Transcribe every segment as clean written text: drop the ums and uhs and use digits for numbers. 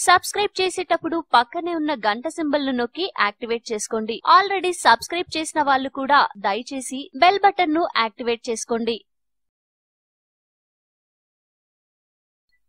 Subscribe చేసేటప్పుడు పక్కనే ఉన్న గంట సింబల్ ను నొక్కి యాక్టివేట్ చేసుకోండి. ఆల్రెడీ సబ్స్క్రైబ్ చేసిన వాళ్ళు కూడా దయచేసి బెల్ బటన్ ను యాక్టివేట్ చేసుకోండి.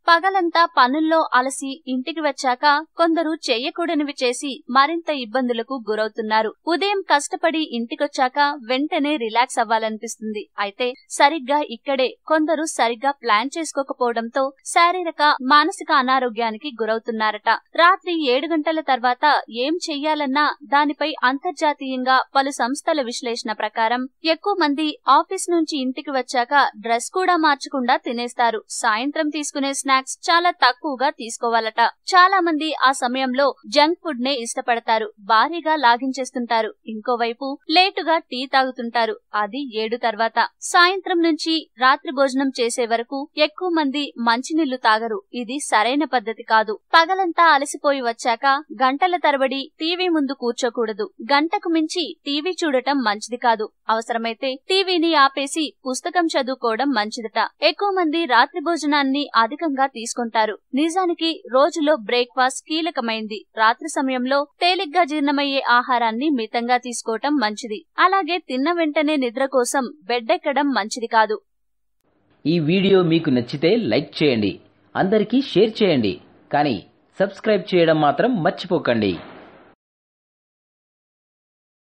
పగలంతా పనుల్లో అలసి ఇంటికి వచ్చాక కొందరు చెయ్యకూడనివి చేసి మరింత ఇబ్బందులకు గురవుతున్నారు. ఉదయం కష్టపడి ఇంటికొచ్చాక వెంటనే రిలాక్స్ అవ్వాలనిపిస్తుంది. అయితే సరిగ్గా ఇక్కడే కొందరు సరిగ్గా ప్లాన్ చేసుకోకపోవడంతో శారీరక మానసిక అనారోగ్యానికి గురవుతున్నారట. రాత్రి 7 గంటల తర్వాత ఏం చెయ్యాలన్నా దానిపై అంతర్జాతీయంగా పలు సంస్థల విశ్లేషణ ప్రకారం ఎక్కువ మంది ఆఫీస్ నుంచి ఇంటికి వచ్చాక డ్రెస్ కూడా మార్చకుండా తినేస్తారు. సాయంత్రం తీసుకునే స్నాక్స్ చాలా తక్కువగా తీసుకోవాలట. చాలా మంది ఆ సమయంలో జంక్ ఫుడ్ నే ఇష్టపడతారు. భారీగా లాగించేస్తుంటారు. ఇంకోవైపు లేటుగా టీ తాగుతుంటారు. అది 7 తర్వాత. సాయంత్రం నుంచి రాత్రి భోజనం చేసే వరకు ఎక్కువ మంది మంచినీళ్లు తాగరు. ఇది సరైన పద్ధతి కాదు. పగలంతా అలసిపోయి వచ్చాక గంటల తరబడి టీవీ ముందు కూర్చోకూడదు. గంటకు మించి టీవీ చూడటం మంచిది కాదు. అవసరమైతే టీవీని ఆపేసి పుస్తకం చదువుకోవడం మంచిదట. ఎక్కువ మంది రాత్రి భోజనాన్ని అధికంగా తీసుకుంటారు. నిజానికి రోజులో బ్రేక్ఫాస్ట్ కీలకమైంది. రాత్రి సమయంలో తేలిగ్గా జీర్ణమయ్యే ఆహారాన్ని మితంగా తీసుకోవటం మంచిది. అలాగే తిన్న వెంటనే నిద్ర కోసం బెడ్ ఎక్కడం మంచిది కాదు. ఈ వీడియో మీకు నచ్చితే లైక్ చేయండి, అందరికీ షేర్ చేయండి, కానీ సబ్స్క్రైబ్ చేయడం మాత్రం మర్చిపోకండి.